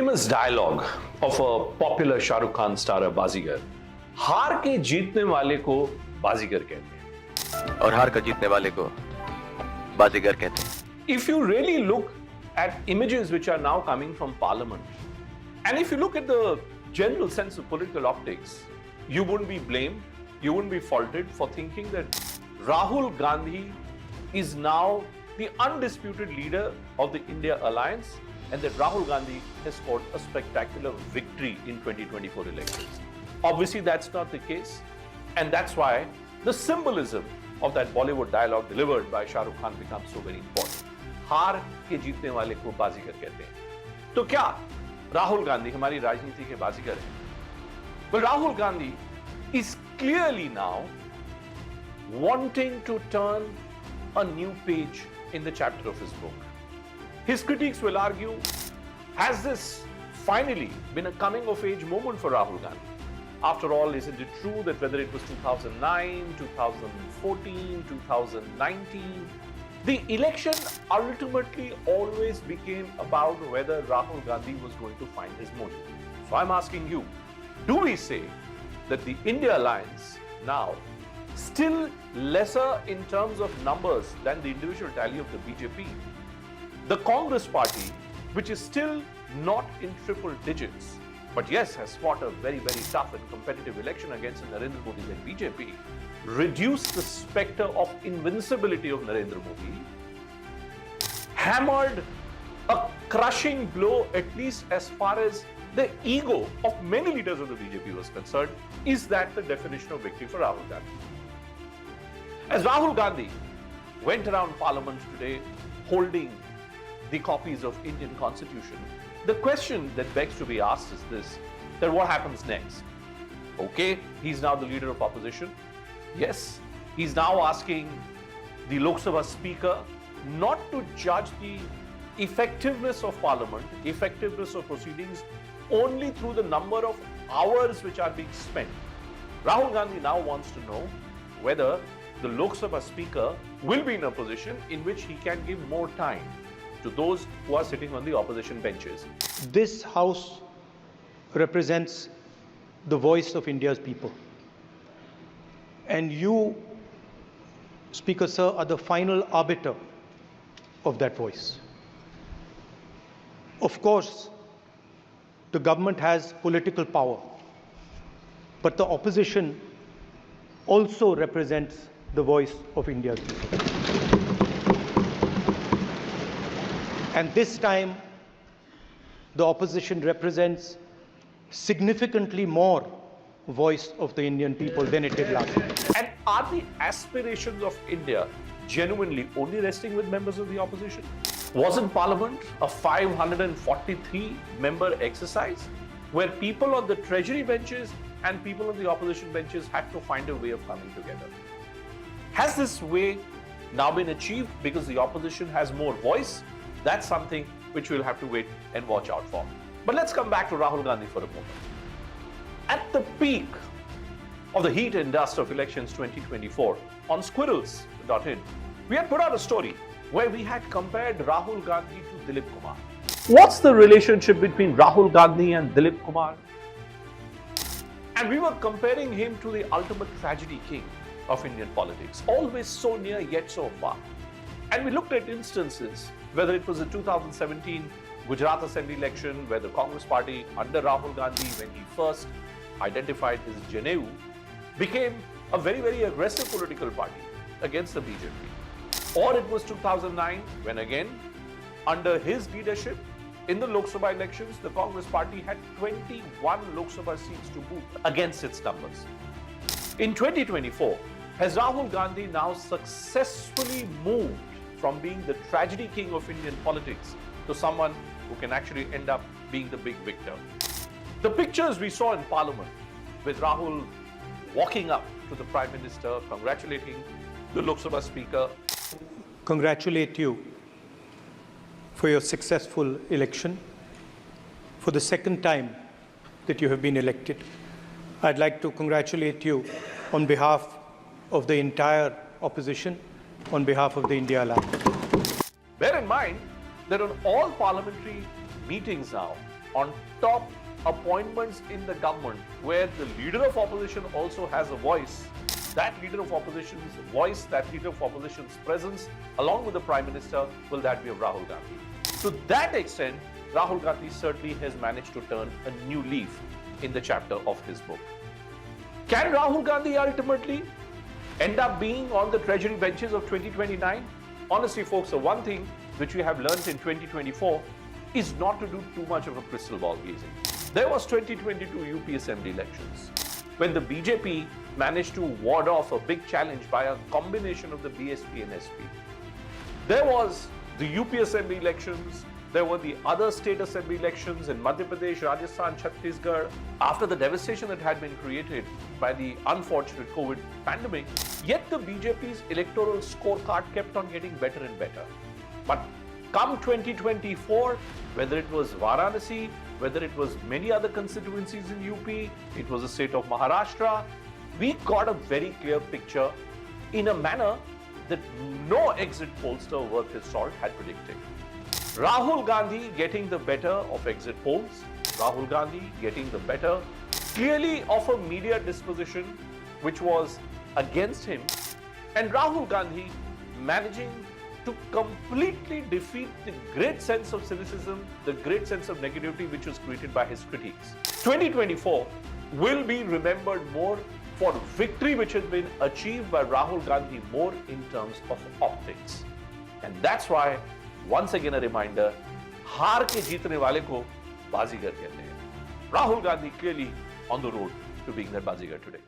famous dialogue of a popular Shah Rukh Khan starrer Bazigar. हार के जीतने वाले को बाजीगर कहते हैं और हार का जीतने वाले को बाजीगर कहते हैं. If you really look at images which are now coming from parliament, and if you look at the general sense of political optics, you wouldn't be blamed, you wouldn't be faulted for thinking that Rahul Gandhi is now the undisputed leader of the India alliance, and that Rahul Gandhi has scored a spectacular victory in 2024 elections. Obviously, that's not the case, and that's why the symbolism of that Bollywood dialogue delivered by Shah Rukh Khan becomes so very important. हार के जीतने वाले को बाजीगर कहते हैं. तो क्या राहुल गांधी हमारी राजनीति के बाजीगर हैं? Well, Rahul Gandhi is clearly now wanting to turn a new page in the chapter of his book. His critics will argue, has this finally been a coming of age moment for Rahul Gandhi? After all, isn't it true that whether it was 2009, 2014, 2019, the election ultimately always became about whether Rahul Gandhi was going to find his mojo. So I'm asking you, do we say that the India alliance now still lesser in terms of numbers than the individual tally of the BJP? The Congress party, which is still not in triple digits, but yes, has fought a very, very tough and competitive election against Narendra Modi-led BJP, reduced the spectre of invincibility of Narendra Modi, hammered a crushing blow, at least as far as the ego of many leaders of the BJP was concerned. Is that the definition of victory for Rahul Gandhi? As Rahul Gandhi went around Parliament today holding the copies of Indian Constitution, the question that begs to be asked is this, that what happens next? Okay, he's now the leader of opposition. Yes, he's now asking the Lok Sabha Speaker not to judge the effectiveness of Parliament, effectiveness of proceedings, only through the number of hours which are being spent. Rahul Gandhi now wants to know whether the Lok Sabha Speaker will be in a position in which he can give more time to those who are sitting on the opposition benches. This House represents the voice of India's people. And you, Speaker Sir, are the final arbiter of that voice. Of course, the government has political power, but the opposition also represents the voice of India's people. And this time, the opposition represents significantly more voice of the Indian people than it did last time. And are the aspirations of India genuinely only resting with members of the opposition? Wasn't Parliament a 543-member exercise where people on the Treasury benches and people on the opposition benches had to find a way of coming together? Has this way now been achieved because the opposition has more voice? That's something which we'll have to wait and watch out for. But let's come back to Rahul Gandhi for a moment. At the peak of the heat and dust of elections 2024, on squirrels.in, we had put out a story where we had compared Rahul Gandhi to Dilip Kumar. What's the relationship between Rahul Gandhi and Dilip Kumar? And we were comparing him to the ultimate tragedy king of Indian politics, always so near yet so far. And we looked at instances, whether it was the 2017 Gujarat Assembly election, where the Congress party under Rahul Gandhi, when he first identified his Janevu, became a very, very aggressive political party against the BJP. Or it was 2009, when again, under his leadership, in the Lok Sabha elections, the Congress party had 21 Lok Sabha seats to boot against its numbers. In 2024, has Rahul Gandhi now successfully moved from being the tragedy king of Indian politics to someone who can actually end up being the big victor? The pictures we saw in Parliament with Rahul walking up to the Prime Minister, congratulating the Lok Sabha Speaker. Congratulate you for your successful election, for the second time that you have been elected. I'd like to congratulate you on behalf of the entire opposition, on behalf of the India alliance. Bear in mind that on all parliamentary meetings now, on top appointments in the government where the leader of opposition also has a voice, that leader of opposition's voice, that leader of opposition's presence, along with the Prime Minister, will that be of Rahul Gandhi. To that extent, Rahul Gandhi certainly has managed to turn a new leaf in the chapter of his book. Can Rahul Gandhi ultimately end up being on the treasury benches of 2029? Honestly, folks, the one thing which we have learned in 2024 is not to do too much of a crystal ball gazing. There was 2022 UP Assembly elections when the BJP managed to ward off a big challenge by a combination of the BSP and SP. There was the UP Assembly elections, there were the other state assembly elections in Madhya Pradesh, Rajasthan, Chhattisgarh. After the devastation that had been created by the unfortunate COVID pandemic, yet the BJP's electoral scorecard kept on getting better and better. But come 2024, whether it was Varanasi, whether it was many other constituencies in UP, it was the state of Maharashtra, we got a very clear picture in a manner that no exit pollster worth his salt had predicted. Rahul Gandhi getting the better of exit polls, Rahul Gandhi getting the better clearly of a media disposition which was against him, and Rahul Gandhi managing to completely defeat the great sense of cynicism, the great sense of negativity which was created by his critiques. 2024 will be remembered more for victory which has been achieved by Rahul Gandhi more in terms of optics. And that's why, once again a reminder, हार के जीतने वाले को बाजीगर कहते हैं. Rahul Gandhi clearly on the road to being that Baazigar today.